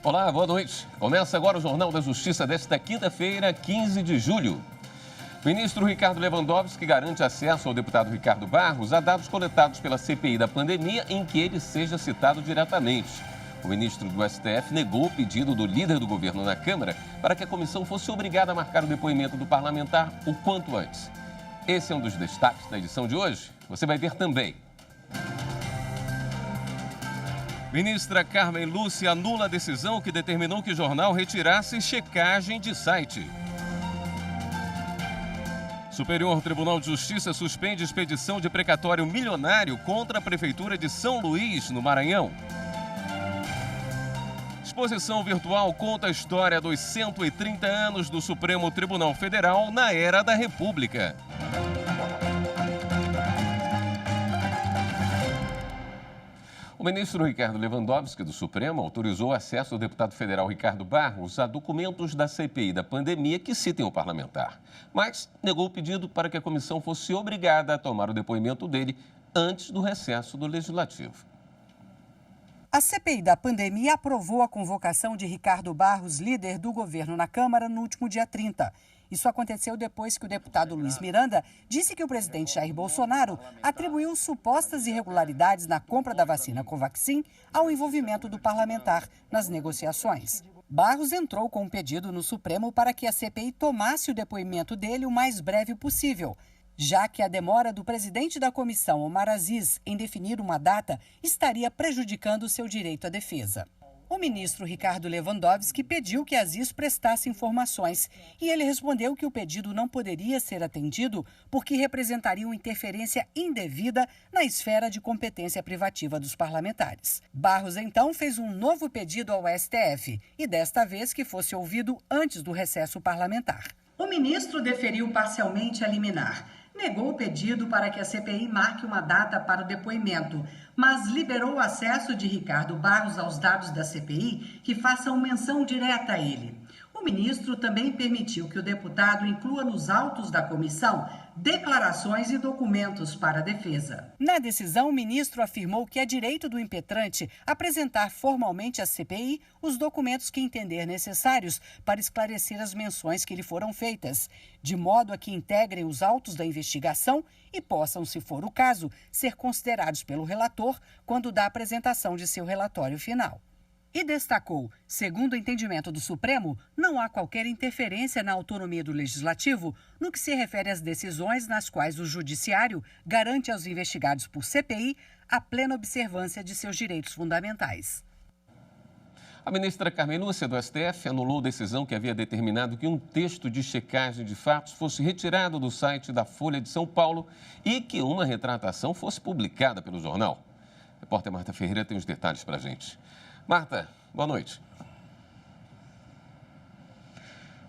Olá, boa noite. Começa agora o Jornal da Justiça desta quinta-feira, 15 de julho. O ministro Ricardo Lewandowski garante acesso ao deputado Ricardo Barros a dados coletados pela CPI da pandemia em que ele seja citado diretamente. O ministro do STF negou o pedido do líder do governo na Câmara para que a comissão fosse obrigada a marcar o depoimento do parlamentar o quanto antes. Esse é um dos destaques da edição de hoje. Você vai ver também. Ministra Carmen Lúcia anula a decisão que determinou que o jornal retirasse checagem de site. Superior Tribunal de Justiça suspende expedição de precatório milionário contra a Prefeitura de São Luís, no Maranhão. Exposição virtual conta a história dos 130 anos do Supremo Tribunal Federal na era da República. O ministro Ricardo Lewandowski, do Supremo, autorizou o acesso do deputado federal Ricardo Barros a documentos da CPI da pandemia que citem o parlamentar, mas negou o pedido para que a comissão fosse obrigada a tomar o depoimento dele antes do recesso do Legislativo. A CPI da pandemia aprovou a convocação de Ricardo Barros, líder do governo na Câmara, no último dia 30. Isso aconteceu depois que o deputado Luiz Miranda disse que o presidente Jair Bolsonaro atribuiu supostas irregularidades na compra da vacina Covaxin ao envolvimento do parlamentar nas negociações. Barros entrou com um pedido no Supremo para que a CPI tomasse o depoimento dele o mais breve possível, já que a demora do presidente da comissão, Omar Aziz, em definir uma data estaria prejudicando seu direito à defesa. O ministro Ricardo Lewandowski pediu que Aziz prestasse informações e ele respondeu que o pedido não poderia ser atendido porque representaria uma interferência indevida na esfera de competência privativa dos parlamentares. Barros, então, fez um novo pedido ao STF e desta vez que fosse ouvido antes do recesso parlamentar. O ministro deferiu parcialmente a liminar. Negou o pedido para que a CPI marque uma data para o depoimento, mas liberou o acesso de Ricardo Barros aos dados da CPI que façam menção direta a ele. O ministro também permitiu que o deputado inclua nos autos da comissão declarações e documentos para a defesa. Na decisão, o ministro afirmou que é direito do impetrante apresentar formalmente à CPI os documentos que entender necessários para esclarecer as menções que lhe foram feitas, de modo a que integrem os autos da investigação e possam, se for o caso, ser considerados pelo relator quando da apresentação de seu relatório final. E destacou, segundo o entendimento do Supremo, não há qualquer interferência na autonomia do Legislativo no que se refere às decisões nas quais o Judiciário garante aos investigados por CPI a plena observância de seus direitos fundamentais. A ministra Carmen Lúcia, do STF, anulou decisão que havia determinado que um texto de checagem de fatos fosse retirado do site da Folha de São Paulo e que uma retratação fosse publicada pelo jornal. A repórter Marta Ferreira tem os detalhes para a gente. Marta, boa noite.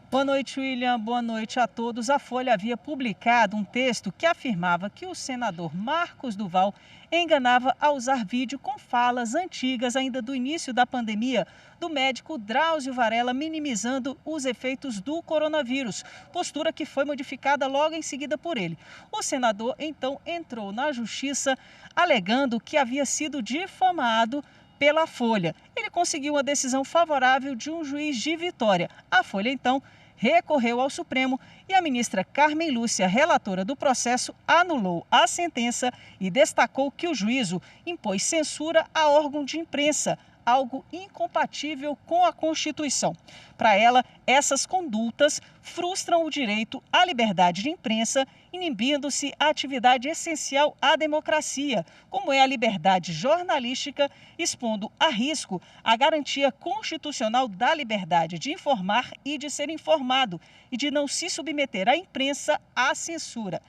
Boa noite, William. Boa noite a todos. A Folha havia publicado um texto que afirmava que o senador Marcos Duval enganava ao usar vídeo com falas antigas ainda do início da pandemia do médico Drauzio Varella, minimizando os efeitos do coronavírus, postura que foi modificada logo em seguida por ele. O senador, então, entrou na justiça alegando que havia sido difamado pela Folha. Ele conseguiu uma decisão favorável de um juiz de Vitória. A Folha, então, recorreu ao Supremo e a ministra Carmen Lúcia, relatora do processo, anulou a sentença e destacou que o juízo impôs censura a órgão de imprensa, algo incompatível com a Constituição. Para ela, essas condutas frustram o direito à liberdade de imprensa, inibindo-se a atividade essencial à democracia, como é a liberdade jornalística, expondo a risco a garantia constitucional da liberdade de informar e de ser informado e de não se submeter à imprensa à censura.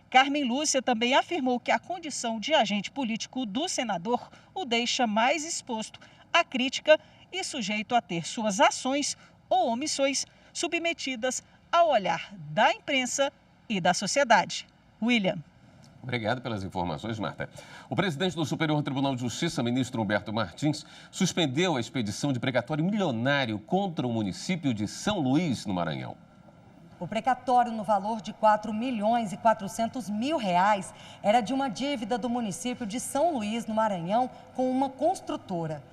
Carmen Lúcia também afirmou que a condição de agente político do senador o deixa mais exposto à crítica e sujeito a ter suas ações ou omissões submetidas ao olhar da imprensa e da sociedade. William. Obrigado pelas informações, Marta. O presidente do Superior Tribunal de Justiça, ministro Humberto Martins, suspendeu a expedição de precatório milionário contra o município de São Luís, no Maranhão. O precatório no valor de R$4.400.000 era de uma dívida do município de São Luís, no Maranhão, com uma construtora.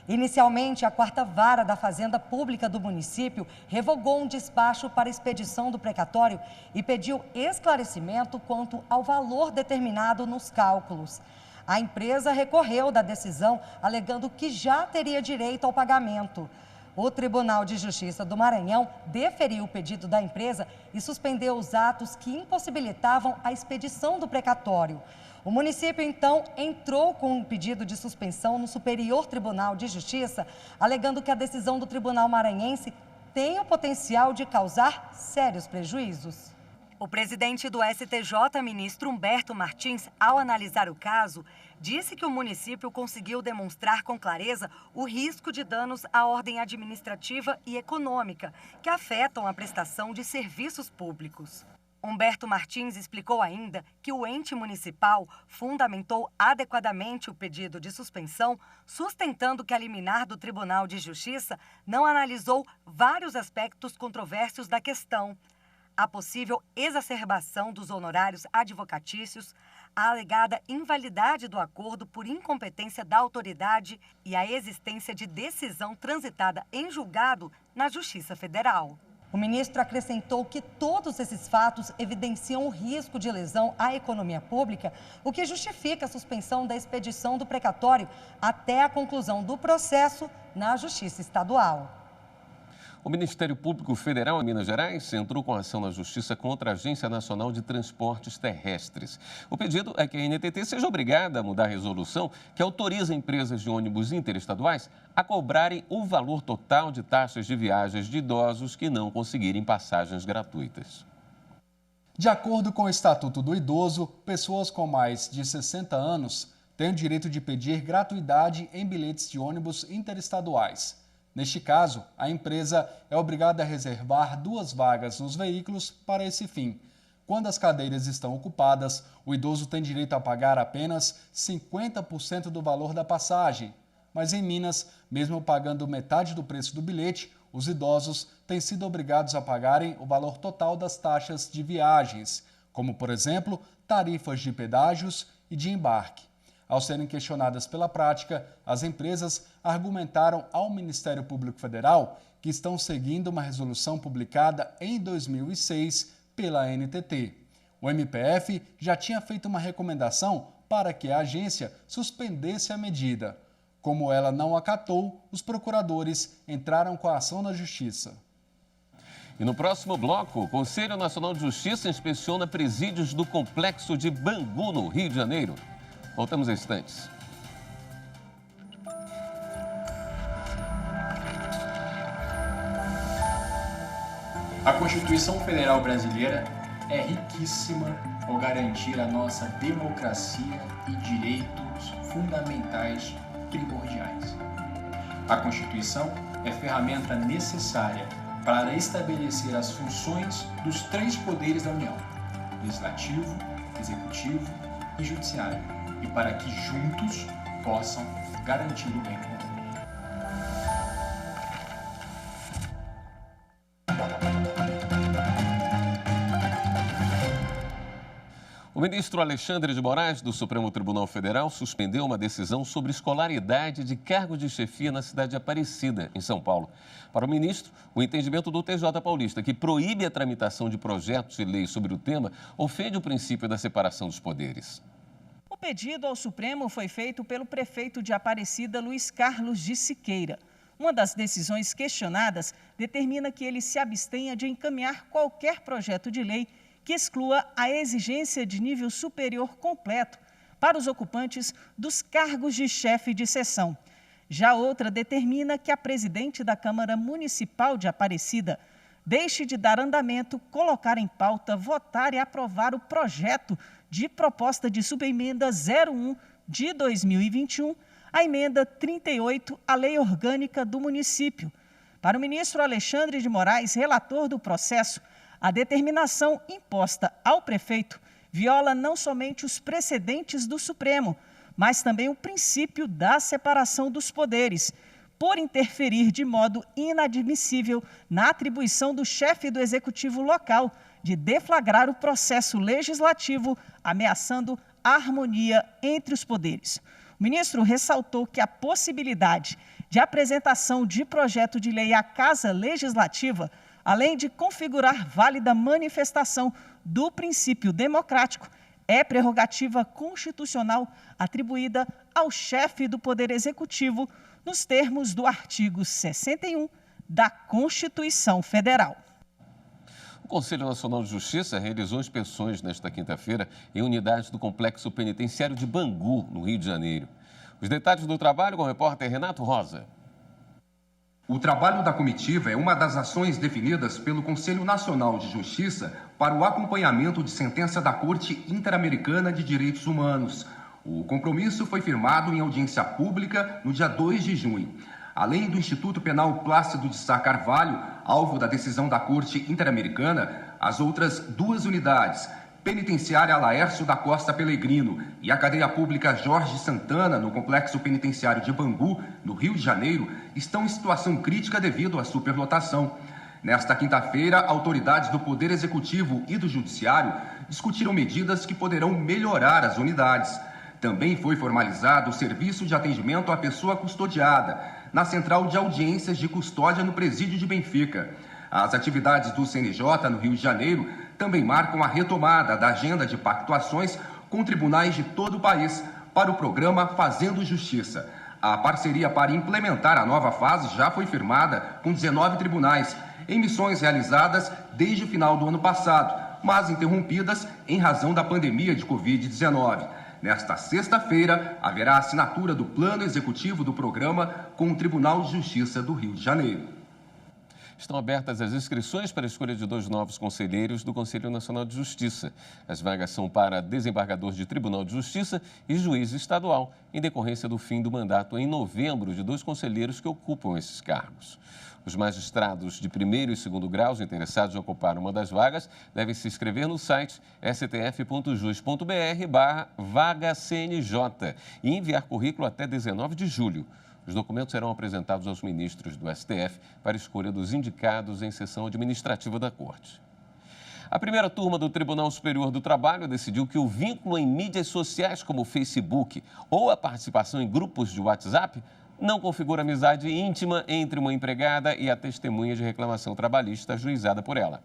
Inicialmente, a 4ª Vara da Fazenda Pública do município revogou um despacho para expedição do precatório e pediu esclarecimento quanto ao valor determinado nos cálculos. A empresa recorreu da decisão, alegando que já teria direito ao pagamento. O Tribunal de Justiça do Maranhão deferiu o pedido da empresa e suspendeu os atos que impossibilitavam a expedição do precatório. O município, então, entrou com um pedido de suspensão no Superior Tribunal de Justiça, alegando que a decisão do Tribunal Maranhense tem o potencial de causar sérios prejuízos. O presidente do STJ, ministro Humberto Martins, ao analisar o caso, disse que o município conseguiu demonstrar com clareza o risco de danos à ordem administrativa e econômica que afetam a prestação de serviços públicos. Humberto Martins explicou ainda que o ente municipal fundamentou adequadamente o pedido de suspensão, sustentando que a liminar do Tribunal de Justiça não analisou vários aspectos controversos da questão. A possível exacerbação dos honorários advocatícios, a alegada invalidade do acordo por incompetência da autoridade e a existência de decisão transitada em julgado na Justiça Federal. O ministro acrescentou que todos esses fatos evidenciam o risco de lesão à economia pública, o que justifica a suspensão da expedição do precatório até a conclusão do processo na Justiça Estadual. O Ministério Público Federal em Minas Gerais entrou com ação na Justiça contra a Agência Nacional de Transportes Terrestres. O pedido é que a NTT seja obrigada a mudar a resolução que autoriza empresas de ônibus interestaduais a cobrarem o valor total de taxas de viagens de idosos que não conseguirem passagens gratuitas. De acordo com o Estatuto do Idoso, pessoas com mais de 60 anos têm o direito de pedir gratuidade em bilhetes de ônibus interestaduais. Neste caso, a empresa é obrigada a reservar 2 vagas nos veículos para esse fim. Quando as cadeiras estão ocupadas, o idoso tem direito a pagar apenas 50% do valor da passagem. Mas em Minas, mesmo pagando metade do preço do bilhete, os idosos têm sido obrigados a pagarem o valor total das taxas de viagens, como, por exemplo, tarifas de pedágios e de embarque. Ao serem questionadas pela prática, as empresas argumentaram ao Ministério Público Federal que estão seguindo uma resolução publicada em 2006 pela NTT. O MPF já tinha feito uma recomendação para que a agência suspendesse a medida. Como ela não acatou, os procuradores entraram com a ação na Justiça. E no próximo bloco, o Conselho Nacional de Justiça inspeciona presídios do Complexo de Bangu, no Rio de Janeiro. Voltamos a instantes. A Constituição Federal Brasileira é riquíssima ao garantir a nossa democracia e direitos fundamentais primordiais. A Constituição é ferramenta necessária para estabelecer as funções dos 3 poderes da União: Legislativo, Executivo e Judiciário, e para que juntos possam garantir o bem comum. O ministro Alexandre de Moraes, do Supremo Tribunal Federal, suspendeu uma decisão sobre escolaridade de cargo de chefia na cidade de Aparecida, em São Paulo. Para o ministro, o entendimento do TJ Paulista, que proíbe a tramitação de projetos de lei sobre o tema, ofende o princípio da separação dos poderes. O pedido ao Supremo foi feito pelo prefeito de Aparecida, Luiz Carlos de Siqueira. Uma das decisões questionadas determina que ele se abstenha de encaminhar qualquer projeto de lei que exclua a exigência de nível superior completo para os ocupantes dos cargos de chefe de seção. Já outra determina que a presidente da Câmara Municipal de Aparecida deixe de dar andamento, colocar em pauta, votar e aprovar o projeto de proposta de subemenda 01 de 2021, a emenda 38 à Lei Orgânica do Município. Para o ministro Alexandre de Moraes, relator do processo, a determinação imposta ao prefeito viola não somente os precedentes do Supremo, mas também o princípio da separação dos poderes, por interferir de modo inadmissível na atribuição do chefe do executivo local de deflagrar o processo legislativo, ameaçando a harmonia entre os poderes. O ministro ressaltou que a possibilidade de apresentação de projeto de lei à Casa Legislativa, além de configurar válida manifestação do princípio democrático, é prerrogativa constitucional atribuída ao chefe do Poder Executivo, nos termos do artigo 61 da Constituição Federal. O Conselho Nacional de Justiça realizou inspeções nesta quinta-feira em unidades do Complexo Penitenciário de Bangu, no Rio de Janeiro. Os detalhes do trabalho com o repórter Renato Rosa. O trabalho da comitiva é uma das ações definidas pelo Conselho Nacional de Justiça para o acompanhamento de sentença da Corte Interamericana de Direitos Humanos. O compromisso foi firmado em audiência pública no dia 2 de junho. Além do Instituto Penal Plácido de Sá Carvalho, alvo da decisão da Corte Interamericana, as outras duas unidades, Penitenciária Laércio da Costa Pelegrino e a Cadeia Pública Jorge Santana, no Complexo Penitenciário de Bangu, no Rio de Janeiro, estão em situação crítica devido à superlotação. Nesta quinta-feira, autoridades do Poder Executivo e do Judiciário discutiram medidas que poderão melhorar as unidades. Também foi formalizado o serviço de atendimento à pessoa custodiada na Central de Audiências de Custódia no Presídio de Benfica. As atividades do CNJ no Rio de Janeiro também marcam a retomada da agenda de pactuações com tribunais de todo o país para o programa Fazendo Justiça. A parceria para implementar a nova fase já foi firmada com 19 tribunais, em missões realizadas desde o final do ano passado, mas interrompidas em razão da pandemia de Covid-19. Nesta sexta-feira, haverá assinatura do plano executivo do programa com o Tribunal de Justiça do Rio de Janeiro. Estão abertas as inscrições para a escolha de 2 novos conselheiros do Conselho Nacional de Justiça. As vagas são para desembargador de Tribunal de Justiça e juiz estadual, em decorrência do fim do mandato em novembro de 2 conselheiros que ocupam esses cargos. Os magistrados de primeiro e segundo graus interessados em ocupar uma das vagas devem se inscrever no site stf.jus.br/vaga-CNJ e enviar currículo até 19 de julho. Os documentos serão apresentados aos ministros do STF para escolha dos indicados em sessão administrativa da Corte. A primeira turma do Tribunal Superior do Trabalho decidiu que o vínculo em mídias sociais como o Facebook ou a participação em grupos de WhatsApp não configura amizade íntima entre uma empregada e a testemunha de reclamação trabalhista ajuizada por ela.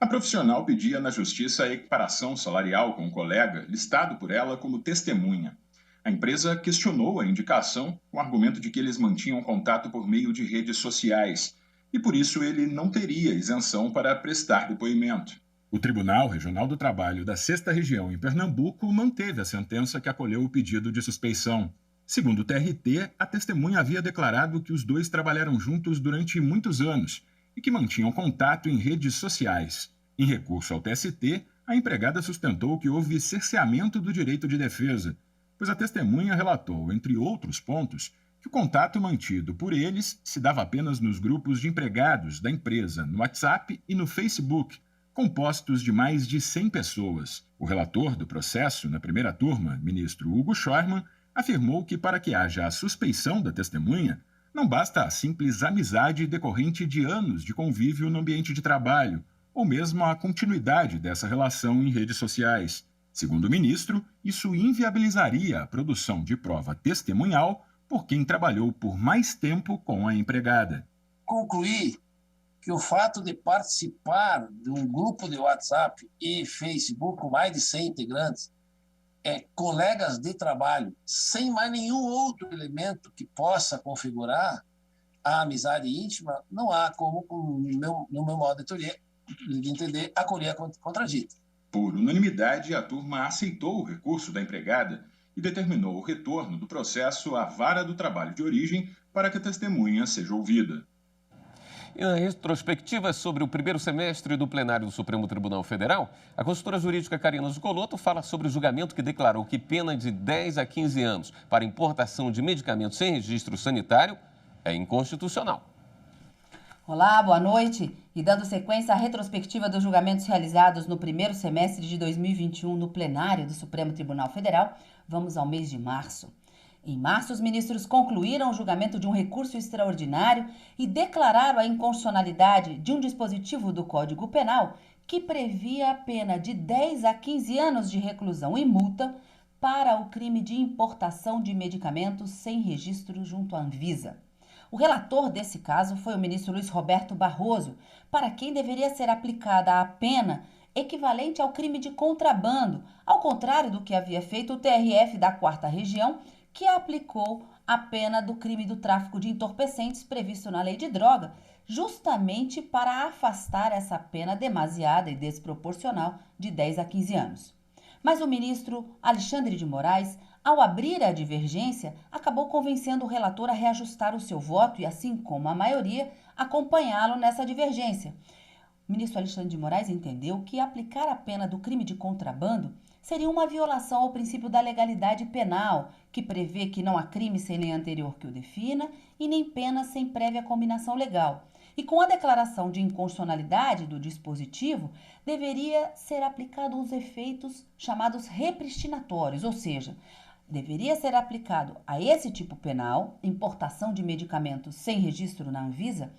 A profissional pedia na justiça a equiparação salarial com um colega listado por ela como testemunha. A empresa questionou a indicação com o argumento de que eles mantinham contato por meio de redes sociais e, por isso, ele não teria isenção para prestar depoimento. O Tribunal Regional do Trabalho da 6ª Região em Pernambuco manteve a sentença que acolheu o pedido de suspeição. Segundo o TRT, a testemunha havia declarado que os dois trabalharam juntos durante muitos anos e que mantinham contato em redes sociais. Em recurso ao TST, a empregada sustentou que houve cerceamento do direito de defesa, pois a testemunha relatou, entre outros pontos, que o contato mantido por eles se dava apenas nos grupos de empregados da empresa no WhatsApp e no Facebook, compostos de mais de 100 pessoas. O relator do processo na primeira turma, ministro Hugo Schormann, afirmou que para que haja a suspeição da testemunha, não basta a simples amizade decorrente de anos de convívio no ambiente de trabalho, ou mesmo a continuidade dessa relação em redes sociais. Segundo o ministro, isso inviabilizaria a produção de prova testemunhal por quem trabalhou por mais tempo com a empregada. Concluí que o fato de participar de um grupo de WhatsApp e Facebook com mais de 100 integrantes, colegas de trabalho, sem mais nenhum outro elemento que possa configurar a amizade íntima, não há como, no meu modo de entender, acolher a contradita. Por unanimidade, a turma aceitou o recurso da empregada e determinou o retorno do processo à Vara do Trabalho de Origem para que a testemunha seja ouvida. E na retrospectiva sobre o primeiro semestre do plenário do Supremo Tribunal Federal, a consultora jurídica Karina Zuccolotto fala sobre o julgamento que declarou que pena de 10 a 15 anos para importação de medicamentos sem registro sanitário é inconstitucional. Olá, boa noite. E dando sequência à retrospectiva dos julgamentos realizados no primeiro semestre de 2021 no plenário do Supremo Tribunal Federal, vamos ao mês de março. Em março, os ministros concluíram o julgamento de um recurso extraordinário e declararam a inconstitucionalidade de um dispositivo do Código Penal que previa a pena de 10 a 15 anos de reclusão e multa para o crime de importação de medicamentos sem registro junto à Anvisa. O relator desse caso foi o ministro Luiz Roberto Barroso, para quem deveria ser aplicada a pena equivalente ao crime de contrabando, ao contrário do que havia feito o TRF da 4ª Região, que aplicou a pena do crime do tráfico de entorpecentes previsto na Lei de Droga, justamente para afastar essa pena demasiada e desproporcional de 10 a 15 anos. Mas o ministro Alexandre de Moraes, ao abrir a divergência, acabou convencendo o relator a reajustar o seu voto e, assim como a maioria, acompanhá-lo nessa divergência. O ministro Alexandre de Moraes entendeu que aplicar a pena do crime de contrabando seria uma violação ao princípio da legalidade penal, que prevê que não há crime sem lei anterior que o defina e nem pena sem prévia combinação legal. E com a declaração de inconstitucionalidade do dispositivo, deveria ser aplicado os efeitos chamados repristinatórios, ou seja, deveria ser aplicado a esse tipo penal, importação de medicamentos sem registro na Anvisa,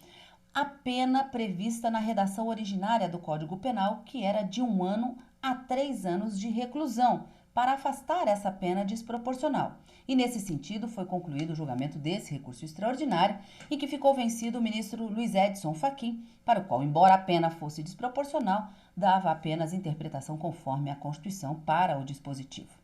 a pena prevista na redação originária do Código Penal, que era de 1 ano a 3 anos de reclusão, para afastar essa pena desproporcional. E nesse sentido foi concluído o julgamento desse recurso extraordinário, em que ficou vencido o ministro Luiz Edson Fachin, para o qual, embora a pena fosse desproporcional, dava apenas interpretação conforme a Constituição para o dispositivo.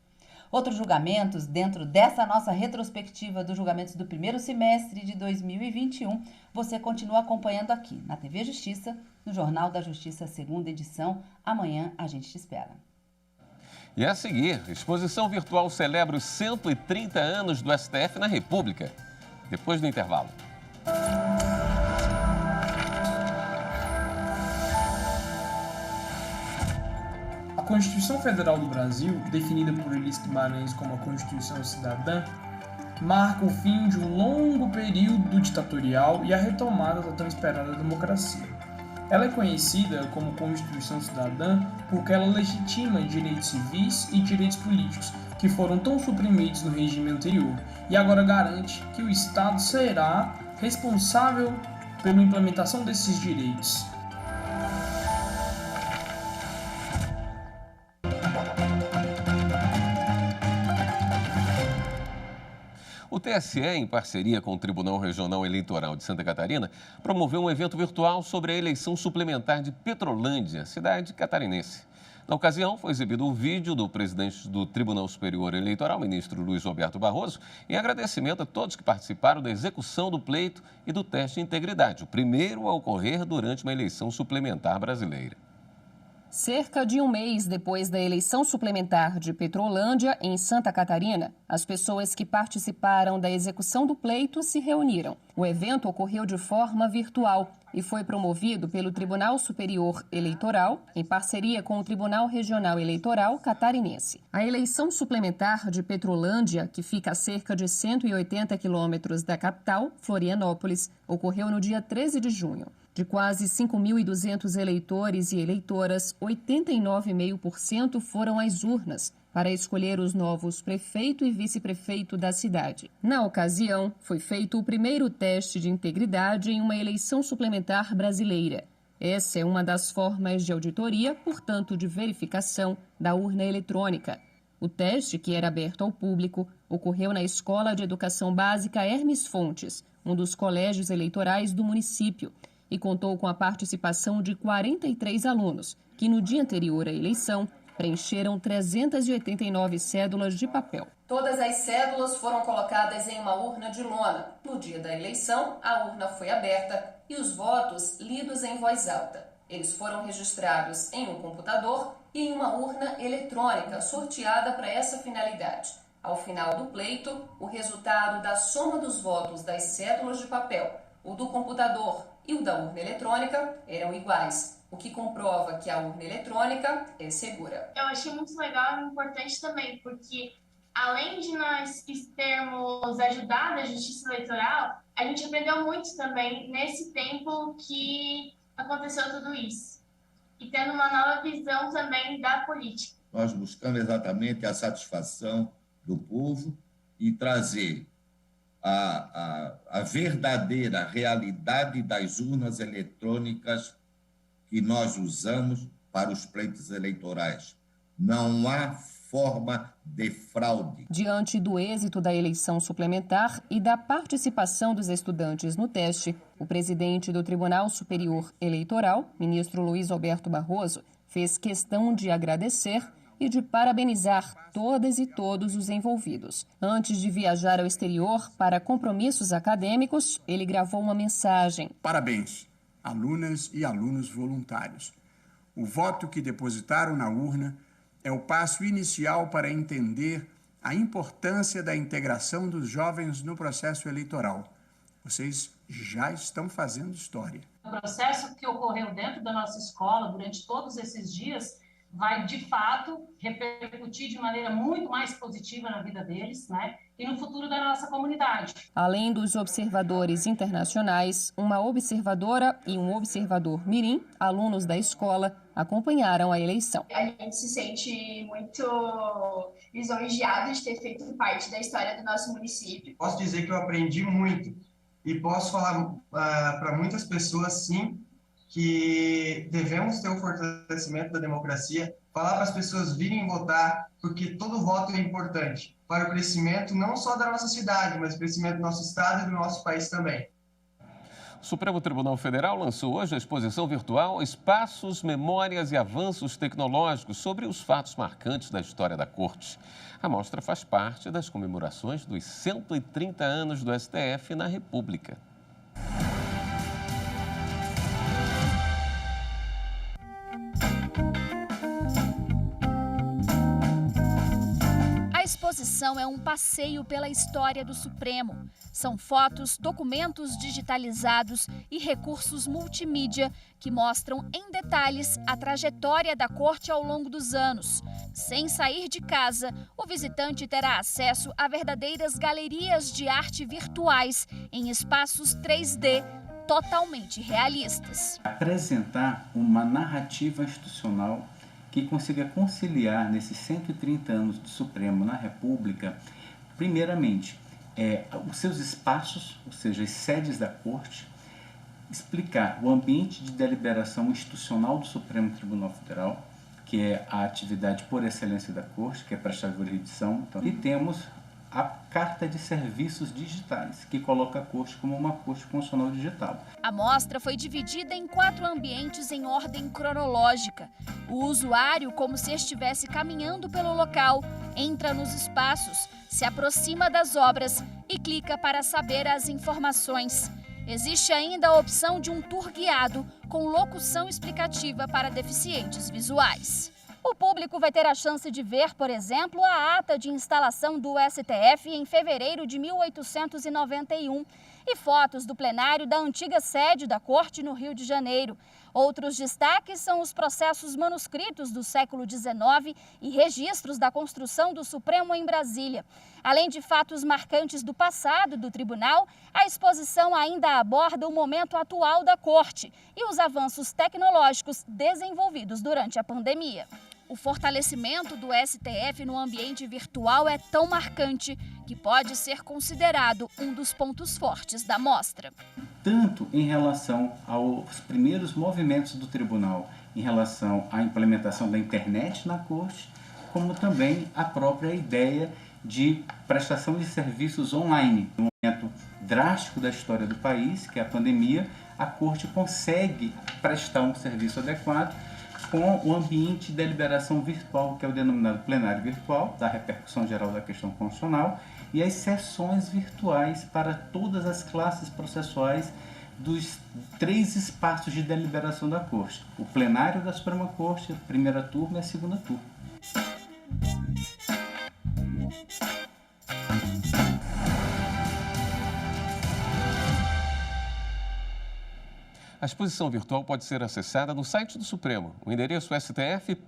Outros julgamentos dentro dessa nossa retrospectiva dos julgamentos do primeiro semestre de 2021, você continua acompanhando aqui na TV Justiça, no Jornal da Justiça, 2ª edição. Amanhã a gente te espera. E a seguir, exposição virtual celebra os 130 anos do STF na República. Depois do intervalo. A Constituição Federal do Brasil, definida por Elis Guimarães como a Constituição Cidadã, marca o fim de um longo período ditatorial e a retomada da tão esperada democracia. Ela é conhecida como Constituição Cidadã porque ela legitima direitos civis e direitos políticos que foram tão suprimidos no regime anterior e agora garante que o Estado será responsável pela implementação desses direitos. O TSE, em parceria com o Tribunal Regional Eleitoral de Santa Catarina, promoveu um evento virtual sobre a eleição suplementar de Petrolândia, cidade catarinense. Na ocasião, foi exibido um vídeo do presidente do Tribunal Superior Eleitoral, ministro Luiz Roberto Barroso, em agradecimento a todos que participaram da execução do pleito e do teste de integridade, o primeiro a ocorrer durante uma eleição suplementar brasileira. Cerca de um mês depois da eleição suplementar de Petrolândia, em Santa Catarina, as pessoas que participaram da execução do pleito se reuniram. O evento ocorreu de forma virtual e foi promovido pelo Tribunal Superior Eleitoral, em parceria com o Tribunal Regional Eleitoral catarinense. A eleição suplementar de Petrolândia, que fica a cerca de 180 quilômetros da capital, Florianópolis, ocorreu no dia 13 de junho. De quase 5.200 eleitores e eleitoras, 89,5% foram às urnas para escolher os novos prefeito e vice-prefeito da cidade. Na ocasião, foi feito o primeiro teste de integridade em uma eleição suplementar brasileira. Essa é uma das formas de auditoria, portanto de verificação, da urna eletrônica. O teste, que era aberto ao público, ocorreu na Escola de Educação Básica Hermes Fontes, um dos colégios eleitorais do município, e contou com a participação de 43 alunos, que no dia anterior à eleição preencheram 389 cédulas de papel. Todas as cédulas foram colocadas em uma urna de lona. No dia da eleição, a urna foi aberta e os votos lidos em voz alta. Eles foram registrados em um computador e em uma urna eletrônica sorteada para essa finalidade. Ao final do pleito, o resultado da soma dos votos das cédulas de papel, o do computador e o da urna eletrônica eram iguais, o que comprova que a urna eletrônica é segura. Eu achei muito legal e importante também, porque além de nós termos ajudado a Justiça Eleitoral, a gente aprendeu muito também nesse tempo que aconteceu tudo isso. E tendo uma nova visão também da política. Nós buscamos exatamente a satisfação do povo e trazer a verdadeira realidade das urnas eletrônicas que nós usamos para os pleitos eleitorais. Não há forma de fraude. Diante do êxito da eleição suplementar e da participação dos estudantes no teste, o presidente do Tribunal Superior Eleitoral, ministro Luiz Alberto Barroso, fez questão de agradecer e de parabenizar todas e todos os envolvidos. Antes de viajar ao exterior para compromissos acadêmicos, ele gravou uma mensagem. Parabéns, alunas e alunos voluntários. O voto que depositaram na urna é o passo inicial para entender a importância da integração dos jovens no processo eleitoral. Vocês já estão fazendo história. O processo que ocorreu dentro da nossa escola durante todos esses dias vai, de fato, repercutir de maneira muito mais positiva na vida deles, né? E no futuro da nossa comunidade. Além dos observadores internacionais, uma observadora e um observador mirim, alunos da escola, acompanharam a eleição. A gente se sente muito lisonjeado de ter feito parte da história do nosso município. Posso dizer que eu aprendi muito e posso falar para muitas pessoas, sim, que devemos ter o fortalecimento da democracia, falar para as pessoas virem votar, porque todo voto é importante para o crescimento não só da nossa cidade, mas o crescimento do nosso estado e do nosso país também. O Supremo Tribunal Federal lançou hoje a exposição virtual Espaços, Memórias e Avanços Tecnológicos sobre os fatos marcantes da história da Corte. A mostra faz parte das comemorações dos 130 anos do STF na República. A exposição é um passeio pela história do Supremo. São fotos, documentos digitalizados e recursos multimídia que mostram em detalhes a trajetória da Corte ao longo dos anos. Sem sair de casa, o visitante terá acesso a verdadeiras galerias de arte virtuais em espaços 3D totalmente realistas. Apresentar uma narrativa institucional que consiga conciliar nesses 130 anos do Supremo na República, primeiramente, os seus espaços, ou seja, as sedes da Corte, explicar o ambiente de deliberação institucional do Supremo Tribunal Federal, que é a atividade por excelência da Corte, que é prestar jurisdição. Então, e temos a Carta de Serviços Digitais, que coloca a Corte como uma Corte Constitucional Digital. A mostra foi dividida em 4 ambientes em ordem cronológica. O usuário, como se estivesse caminhando pelo local, entra nos espaços, se aproxima das obras e clica para saber as informações. Existe ainda a opção de um tour guiado com locução explicativa para deficientes visuais. O público vai ter a chance de ver, por exemplo, a ata de instalação do STF em fevereiro de 1891 e fotos do plenário da antiga sede da Corte no Rio de Janeiro. Outros destaques são os processos manuscritos do século XIX e registros da construção do Supremo em Brasília. Além de fatos marcantes do passado do tribunal, a exposição ainda aborda o momento atual da Corte e os avanços tecnológicos desenvolvidos durante a pandemia. O fortalecimento do STF no ambiente virtual é tão marcante que pode ser considerado um dos pontos fortes da mostra. Tanto em relação aos primeiros movimentos do tribunal, em relação à implementação da internet na Corte, como também a própria ideia de prestação de serviços online. No momento drástico da história do país, que é a pandemia, a Corte consegue prestar um serviço adequado com o ambiente de deliberação virtual, que é o denominado plenário virtual, da repercussão geral da questão constitucional, e as sessões virtuais para todas as classes processuais dos 3 espaços de deliberação da Corte. O plenário da Suprema Corte, a primeira turma e a segunda turma. A exposição virtual pode ser acessada no site do Supremo, o endereço stf.jus.br.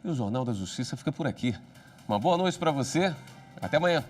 E o Jornal da Justiça fica por aqui. Uma boa noite para você. Até amanhã.